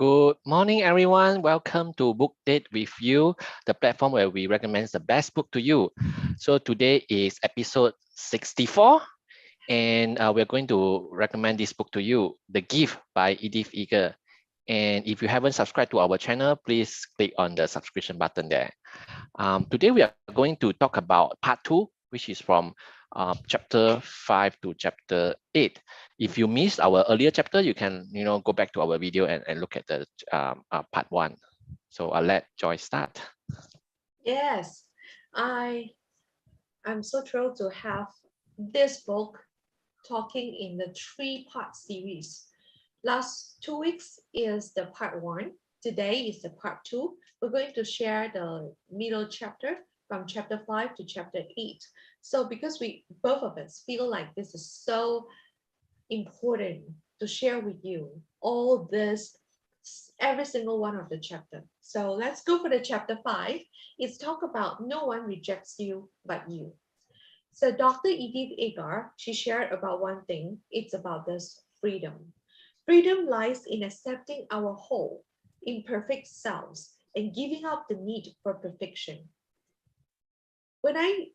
Good morning, everyone. Welcome to Book Date with You, the platform where we recommend the best book to you. So today is episode 64, and we're going to recommend this book to you, The Gift by Edith Eger. And if you haven't subscribed to our channel, please click on the subscription button there. Today we are going to talk about part 2, which is from chapter 5 to chapter 8. If you missed our earlier chapter, you can go back to our video and look at the part 1. So I'll let Joy start. Yes, I'm so thrilled to have this book talking in the 3-part series. Last 2 weeks is the part 1. Today is the part 2. We're going to share the middle chapter from chapter 5 to chapter 8. So because we both of us feel like this is so important to share with you all this, every single one of the chapter. So let's go for the chapter 5. It's talk about no one rejects you but you. So Dr. Edith Eger, she shared about one thing. It's about this freedom. Freedom lies in accepting our whole, imperfect selves and giving up the need for perfection. When I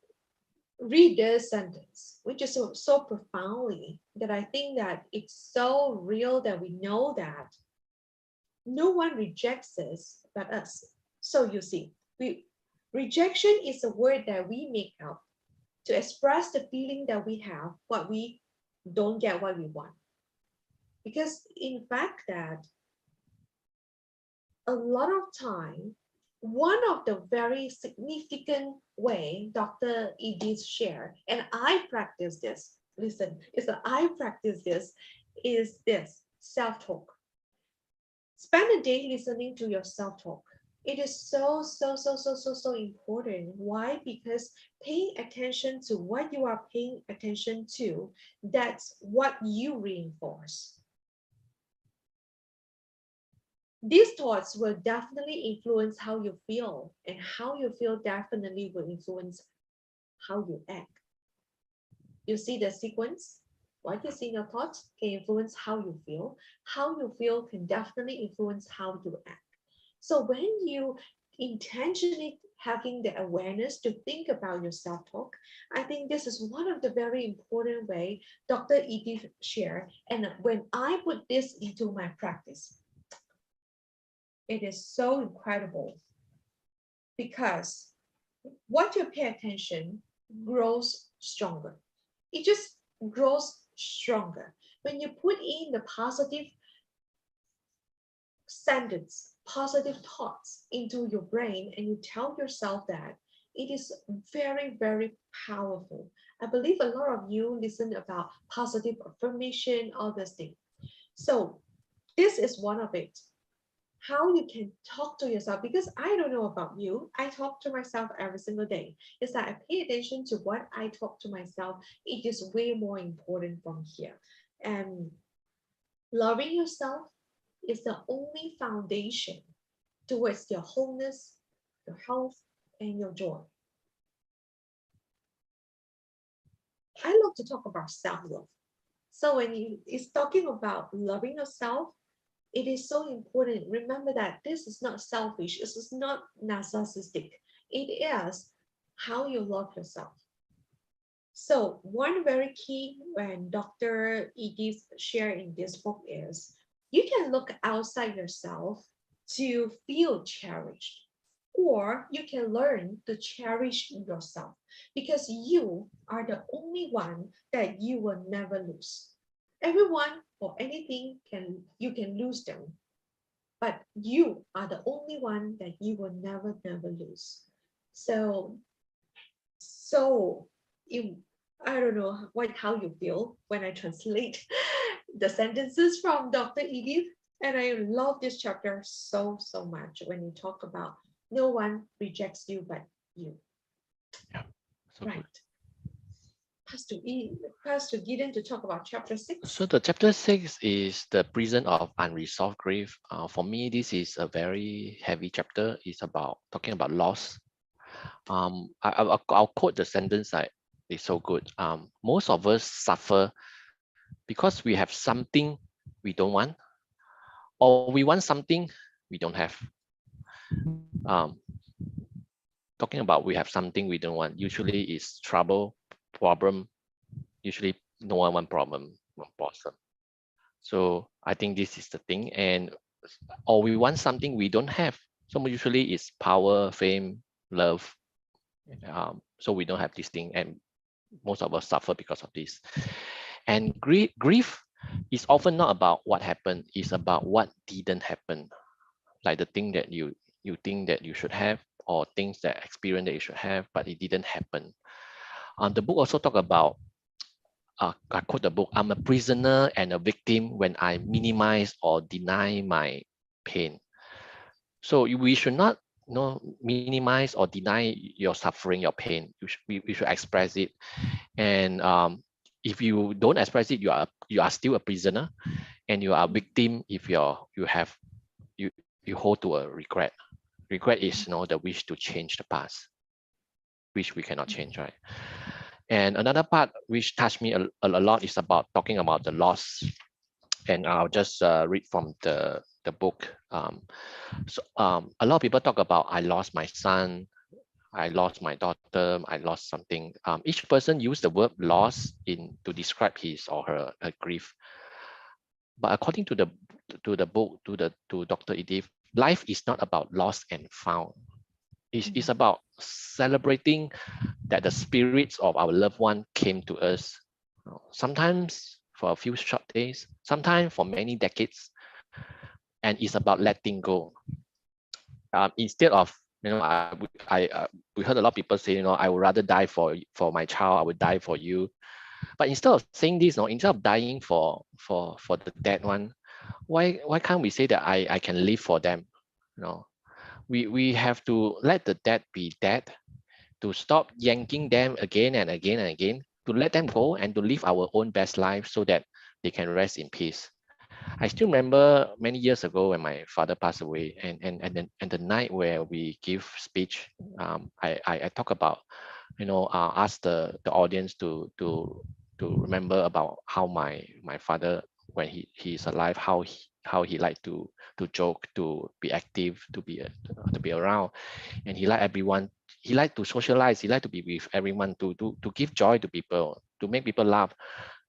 read this sentence, which is so profoundly, that I think that it's so real that we know that no one rejects us but us. So you see, rejection is a word that we make up to express the feeling that we have what we don't get what we want. Because in fact that a lot of time, one of the very significant way Dr. Edith shared, and I practice this, listen, is that I practice this, is this self-talk. Spend a day listening to your self-talk. It is so important. Why? Because paying attention to what you are paying attention to, that's what you reinforce. These thoughts will definitely influence how you feel, and how you feel definitely will influence how you act. You see the sequence? What you see in your thoughts can influence how you feel. How you feel can definitely influence how you act. So when you intentionally having the awareness to think about your self-talk, I think this is one of the very important way Dr. Edith shared. And when I put this into my practice, it is so incredible, because what you pay attention grows stronger. It just grows stronger. When you put in the positive sentence, positive thoughts into your brain, and you tell yourself that, it is very powerful. I believe a lot of you listen about positive affirmation, all this thing. So this is one of it. How you can talk to yourself, because I don't know about you, I talk to myself every single day. It's that I pay attention to what I talk to myself. It is way more important from here. And loving yourself is the only foundation towards your wholeness, your health, and your joy. I love to talk about self-love. So when it's talking about loving yourself, it is so important. Remember that this is not selfish. This is not narcissistic. It is how you love yourself. So one very key when Dr. Edith shared in this book is you can look outside yourself to feel cherished, or you can learn to cherish yourself, because you are the only one that you will never lose. Everyone or anything you can lose them, but you are the only one that you will never lose. So you, I don't know how you feel when I translate the sentences from Dr. Edith, and I love this chapter so much when you talk about no one rejects you but you. Yeah, so right. good. Pastor Gideon to talk about chapter 6. So the chapter 6 is the prison of unresolved grief. For me, this is a very heavy chapter. It's about talking about loss. I'll quote the sentence that is so good. Most of us suffer because we have something we don't want, or we want something we don't have. Um, Talking about we have something we don't want, usually is trouble, problem. Usually no one want problem, one person. So I think this is the thing, and or we want something we don't have. So usually it's power, fame, love. So we don't have this thing, and most of us suffer because of this. And grief is often not about what happened; it's about what didn't happen, like the thing that you think that you should have, or things that experience that you should have, but it didn't happen. The book also talk about, I quote the book, I'm a prisoner and a victim when I minimize or deny my pain. So we should not, minimize or deny your suffering, your pain. We should express it. And if you don't express it, you are still a prisoner, and you are a victim if you hold to a regret. Regret is, the wish to change the past, which we cannot change, right? And another part which touched me a lot is about talking about the loss. And I'll just read from the book. A lot of people talk about, I lost my son, I lost my daughter, I lost something. Each person use the word loss in to describe his or her grief. But according to the book, to Dr. Edith, life is not about lost and found. It's about celebrating that the spirits of our loved one came to us. Sometimes for a few short days, sometimes for many decades, and it's about letting go. Instead of, we heard a lot of people say, I would rather die for my child, I would die for you. But instead of saying this, instead of dying for the dead one, why can't we say that I can live for them? You know, we have to let the dead be dead, to stop yanking them again and again and again, to let them go and to live our own best life so that they can rest in peace. I still remember many years ago when my father passed away, and the night where we give speech, I talk about, ask the audience to remember about how my father, when he's alive, how he liked to joke, to be active, to be around, and he liked everyone. He liked to socialize. He liked to be with everyone, to give joy to people, to make people laugh.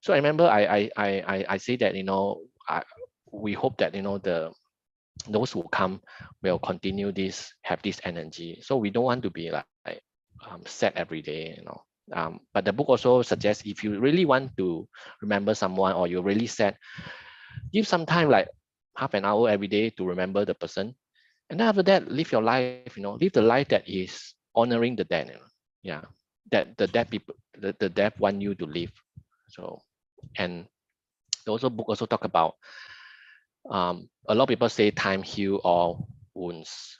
So I remember I say that, we hope that, those who come will continue this, have this energy. So we don't want to be like sad every day. But the book also suggests, if you really want to remember someone, or you're really sad, give some time, like half an hour every day, to remember the person. And then after that, live your life, live the life that is honoring the dead. Yeah, that the dead people, the dead want you to live. So, and the also book also talk about, a lot of people say time heal all wounds,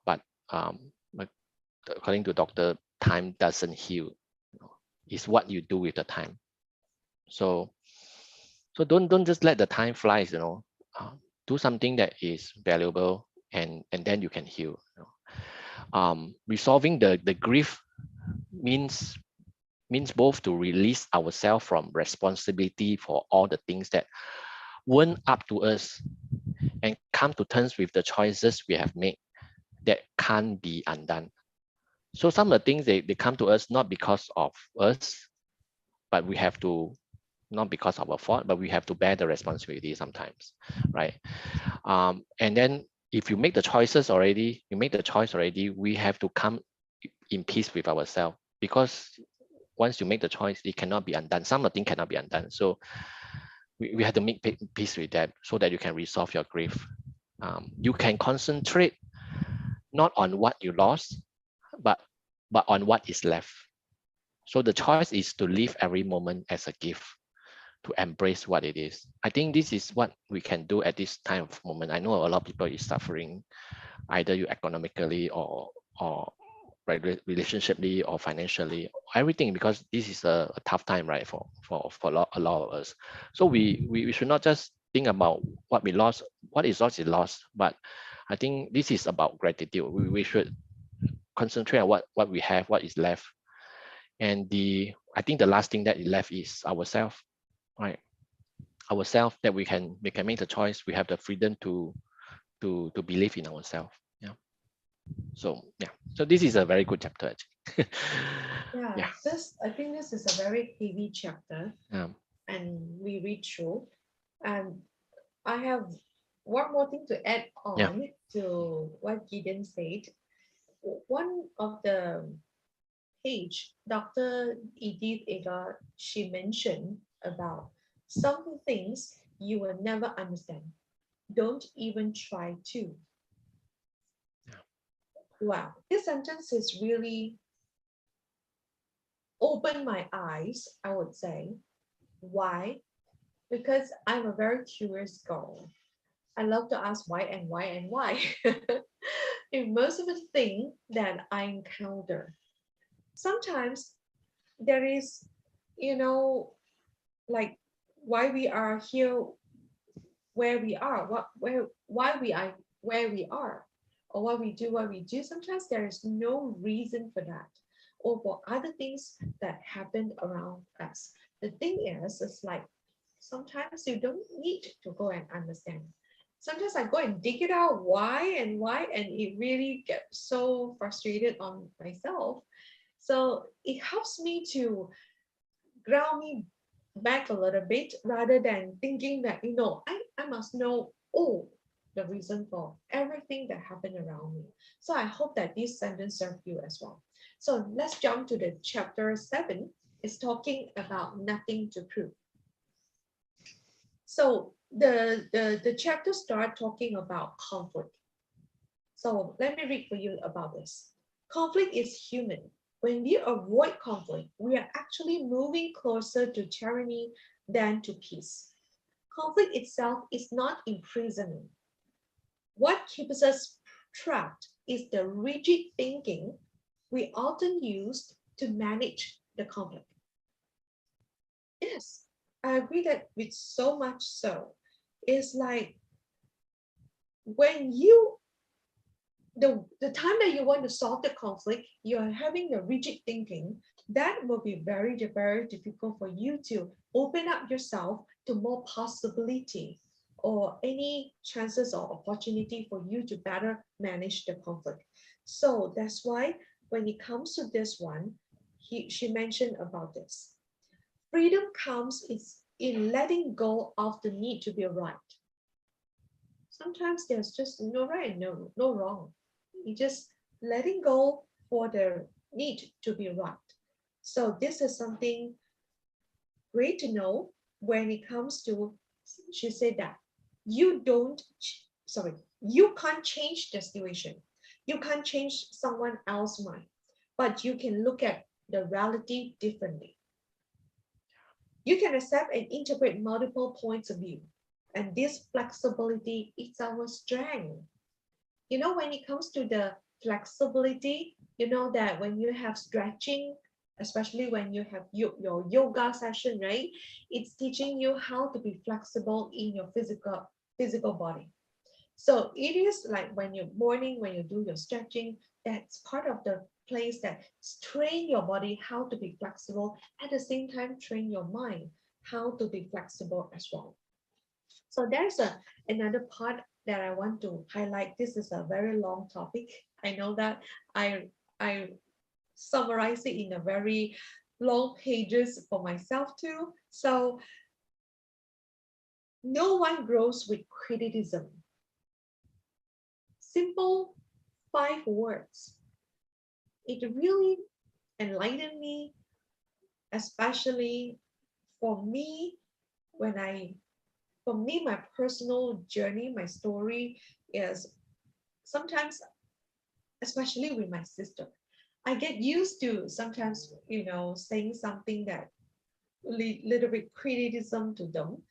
but but according to doctor, time doesn't heal. It's what you do with the time. So don't just let the time fly. Do something that is valuable, and then you can heal. Resolving the grief means both to release ourselves from responsibility for all the things that weren't up to us, and come to terms with the choices we have made that can't be undone. So some of the things, they come to us not because of us, but we have to, not because of our fault, but we have to bear the responsibility sometimes, right? And then if you make the choices already, we have to come in peace with ourselves, because once you make the choice, it cannot be undone. Some of the things cannot be undone. So we have to make peace with that, so that you can resolve your grief. You can concentrate not on what you lost, but on what is left. So the choice is to live every moment as a gift, to embrace what it is. I think this is what we can do at this time of moment. I know a lot of people is suffering, either you economically, or relationshiply, or financially, everything, because this is a tough time, right, for a lot of us. So we should not just think about what we lost. What is lost, but I think this is about gratitude. We should concentrate on what we have, what is left. And I think the last thing that is left is ourselves, right? ourselves that we can make the choice. We have the freedom to believe in ourselves. Yeah. So yeah. So this is a very good chapter actually. Yeah, Yeah. this I think this is a very heavy chapter, Um, and we read through. And I have one more thing to add yeah. on to what Gideon said. One of the page, Dr. Edith Eger, she mentioned about some things you will never understand. Don't even try to. Yeah. Wow, this sentence is really opened my eyes, I would say. Why? Because I'm a very curious girl. I love to ask why and why and why in most of the things that I encounter. Sometimes there is, you know, like why we are here where we are, why we are where we are, or what we do. Sometimes there is no reason for that, or for other things that happen around us. The thing is, it's like sometimes you don't need to go and understand. Sometimes I go and dig it out why, and it really gets so frustrated on myself. So it helps me to ground me back a little bit rather than thinking that, I must know all the reason for everything that happened around me. So I hope that this sentence served you as well. So let's jump to the chapter 7. It's talking about nothing to prove. So the chapter start talking about conflict. So let me read for you about this. Conflict is human. When we avoid conflict, we are actually moving closer to tyranny than to peace. Conflict itself is not imprisonment. What keeps us trapped is the rigid thinking we often use to manage the conflict. Yes, I agree that with so much so. It's like when you the time that you want to solve the conflict, you are having a rigid thinking, that will be very difficult for you to open up yourself to more possibility or any chances or opportunity for you to better manage the conflict. So that's why when it comes to this one, she mentioned about this. Freedom comes is in letting go of the need to be right. Sometimes there's just no right and no wrong. You just letting go for the need to be right. So this is something great to know when it comes to, she said that you don't, sorry, you can't change the situation. You can't change someone else's mind, but you can look at the reality differently. You can accept and interpret multiple points of view. And this flexibility is our strength. When it comes to the flexibility, you know that when you have stretching, especially when you have your yoga session, right? It's teaching you how to be flexible in your physical body. So it is like when you're morning, when you do your stretching, that's part of the place that train your body how to be flexible, at the same time train your mind how to be flexible as well. So there's another part that I want to highlight. This is a very long topic. I know that I summarize it in a very long pages for myself too. So no one grows with criticism. Simple 5 words. It really enlightened me, especially for me when I for me, my personal journey, my story is sometimes, especially with my sister, I get used to sometimes, saying something that little bit criticism to them,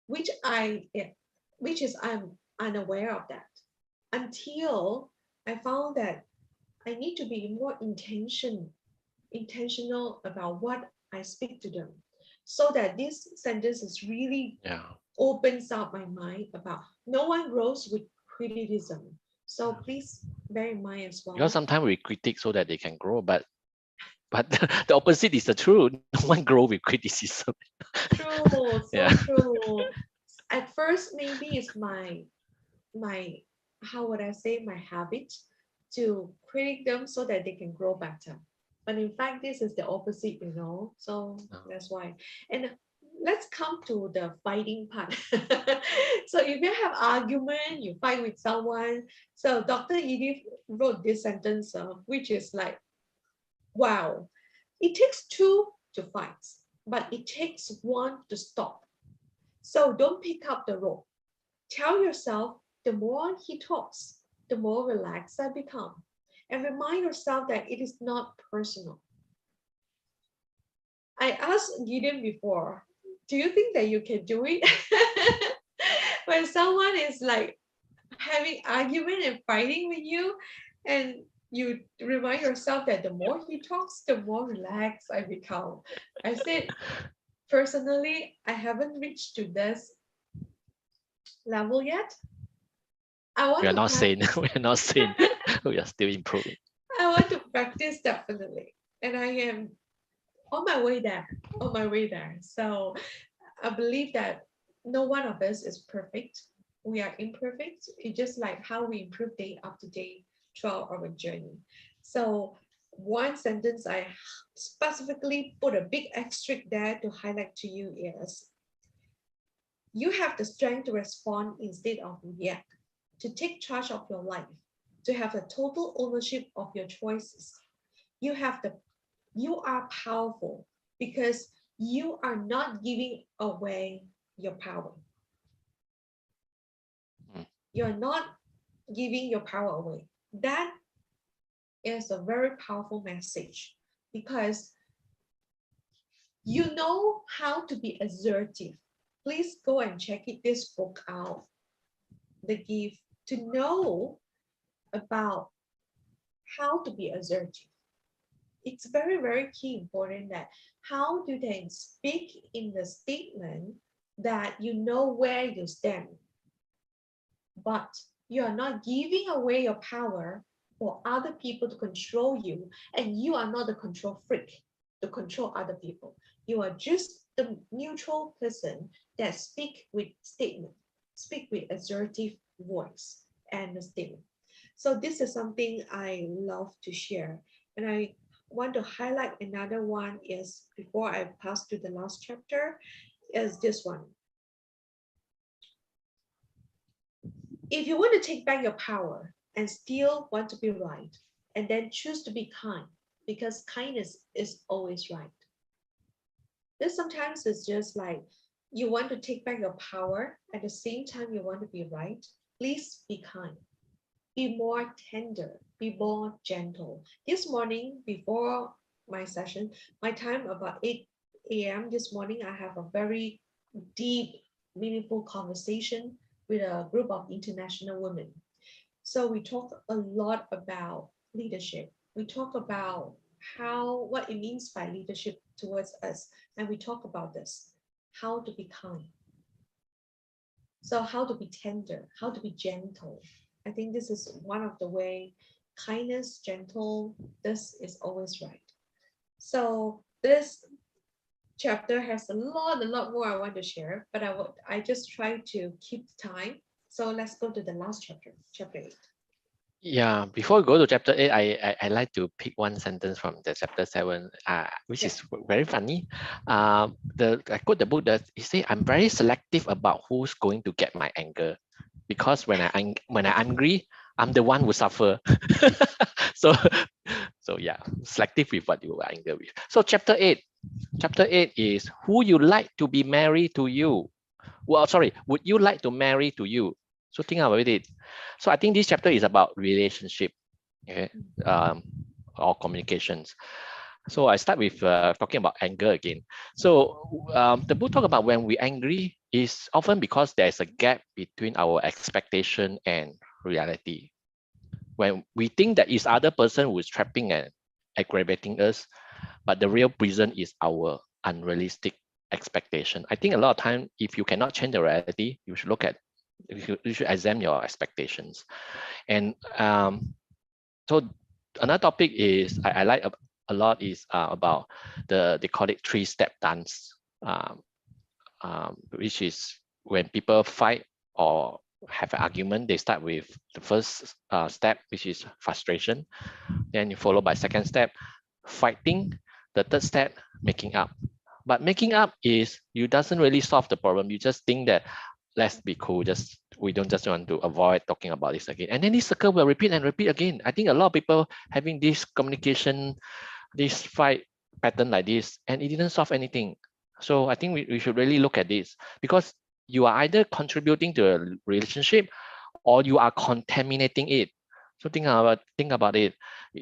which which is I'm unaware of that until I found that I need to be more intentional about what I speak to them, so that this sentence is really Yeah. opens up my mind about no one grows with criticism. So Yeah. please bear in mind as Because well. sometimes we critique so that they can grow, but the opposite is the truth. No one grow with criticism. True, Yeah. so true. first maybe it's my how would I say, my habit to critic them so that they can grow better. But in fact, this is the opposite. So No. that's why. And let's come to the fighting part. So if you have argument, you fight with someone. So Dr. Edith wrote this sentence, which is like, wow, it takes two to fight, but it takes one to stop. So don't pick up the rope. Tell yourself, the more he talks, the more relaxed I become. And remind yourself that it is not personal. I asked Gideon before, do you think that you can do it? When someone is like having argument and fighting with you, and you remind yourself that the more he talks, the more relaxed I become. I said, personally, I haven't reached to this level yet. I We want are to not sane. practice. We are not sane. We are still improving. I want to practice definitely. And I am on my way there, on my way there. So I believe that no one of us is perfect. We are imperfect. It's just like how we improve day after day throughout our journey. So one sentence I specifically put a big asterisk there to highlight to you is, you have the strength to respond instead of react, to take charge of your life, to have the total ownership of your choices. You are powerful because you are not giving away your power. Mm. You're not giving your power away. That is a very powerful message because you know how to be assertive. Please go and check this book out, The Gift, to know about how to be assertive. It's very, very key important that how do they speak in the statement that you know where you stand, but you are not giving away your power for other people to control you, and you are not the control freak to control other people. You are just the neutral person that speak with statement, speak with assertive voice and the statement. So this is something I love to share. And I want to highlight another one is, before I pass to the last chapter, is this one. If you want to take back your power and still want to be right, and then choose to be kind, because kindness is always right. This sometimes is just like you want to take back your power, at the same time you want to be right. Please be kind. Be more tender, be more gentle. This morning, before my session, my time about 8 a.m. this morning, I have a very deep, meaningful conversation with a group of international women. So we talk a lot about leadership. We talk about what it means by leadership towards us. And we talk about this, how to be kind. So how to be tender, how to be gentle. I think this is one of the way, kindness, gentle, this is always right. So this chapter has a lot more I want to share, but I just try to keep time. So let's go to the last chapter, chapter 8. Yeah, before we go to chapter 8, I like to pick one sentence from the chapter 7, which Yeah. is very funny. I quote the book that he say, I'm very selective about who's going to get my anger, because when I angry, I'm the one who suffer. so yeah, selective with what you are angry with. So chapter 8 is, who you like to be married to you. Well, sorry, would you like to marry to you? So think about it. So I think this chapter is about relationship, okay, or communications. So I start with talking about anger again. So the book talk about when we angry is often because there's a gap between our expectation and reality. When we think that it's other person who is trapping and aggravating us, but the real reason is our unrealistic expectation. I think a lot of time, if you cannot change the reality, you should examine your expectations. And so another topic is I like a lot is about they call it 3-step dance, which is when people fight or have an argument, they start with the first step, which is frustration. Then you follow by second step, fighting. The third step, making up. But making up is you doesn't really solve the problem. You just think that let's be cool. We don't just want to avoid talking about this again. And then this circle will repeat and repeat again. I think a lot of people having this communication, this fight pattern like this, and it didn't solve anything. So I think we should really look at this, because you are either contributing to a relationship or you are contaminating it. So think about it.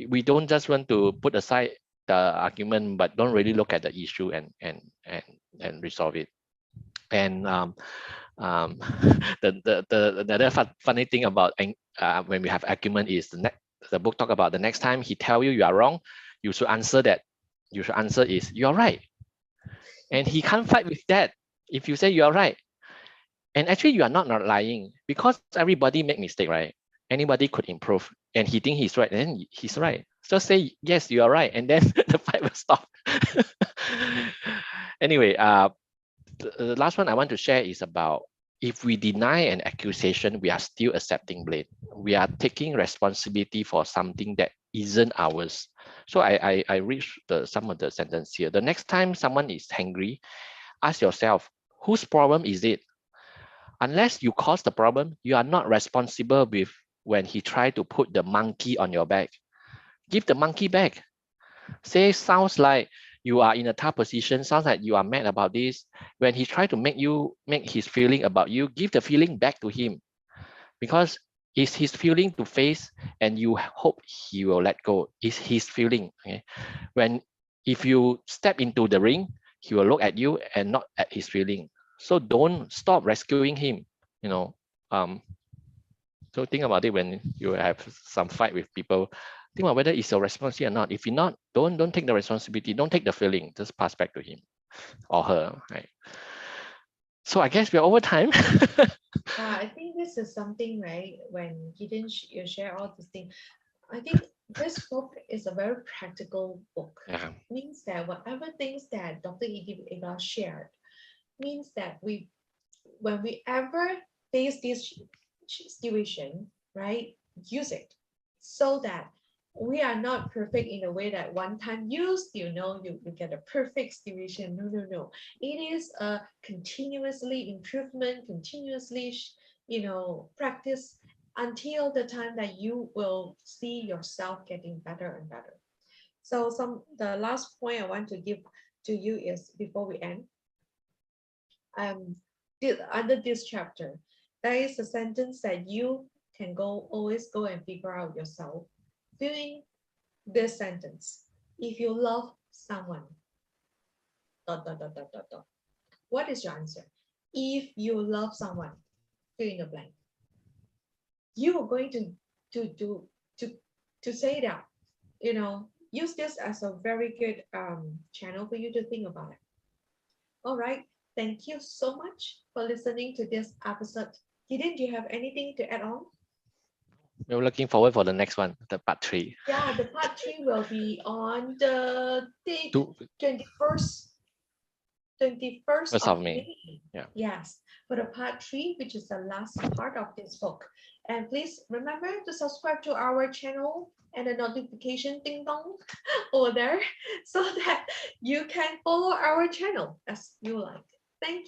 We don't just want to put aside the argument, but don't really look at the issue and resolve it. And um, the other funny thing about when we have argument is the book talk about the next time he tell you are wrong, you should answer that. You should answer is you are right, and he can't fight with that. If you say you are right, and actually you are not lying, because everybody make mistake, right? Anybody could improve, and he think he's right, and then he's right. So say yes, you are right, and then the fight will stop. Anyway, the last one I want to share is about, if we deny an accusation, we are still accepting blame. We are taking responsibility for something that isn't ours. So I read some of the sentence here. The next time someone is angry, ask yourself, whose problem is it? Unless you cause the problem, you are not responsible with when he tried to put the monkey on your back. Give the monkey back. Say sounds like you are in a tough position, sounds like you are mad about this. When he try to make his feeling about you, give the feeling back to him, because it's his feeling to face, and you hope he will let go. It's his feeling. Okay, when if you step into the ring, he will look at you and not at his feeling. So don't stop rescuing him. You know, um, so think about it when you have some fight with people. Think about whether it's your responsibility or not. If you're not, don't take the responsibility. Don't take the feeling. Just pass back to him or her. Right. So I guess we're over time. I think this is something, right? When you share all these things, I think this book is a very practical book. Yeah. Means that whatever things that Dr. Eva shared, means that when we ever face this situation, right, use it so that we are not perfect in a way that one time you still know you get a perfect situation. No. It is a continuously improvement, continuously, practice until the time that you will see yourself getting better and better. So the last point I want to give to you is, before we end, um, under this chapter, there is a sentence that you can always go and figure out yourself. Doing this sentence, if you love someone, dot, dot, dot, dot, dot, dot. What is your answer? If you love someone, fill in the blank. You are going to to to to say that, use this as a very good channel for you to think about it. All right. Thank you so much for listening to this episode. Didn't you have anything to add on? We're looking forward for the next one, the part 3. Yeah, the part 3 will be on the date Two 21st, 21st first of of May. May. Yeah. Yes, for the part 3, which is the last part of this book. And please remember to subscribe to our channel and the notification ding dong over there so that you can follow our channel as you like. Thank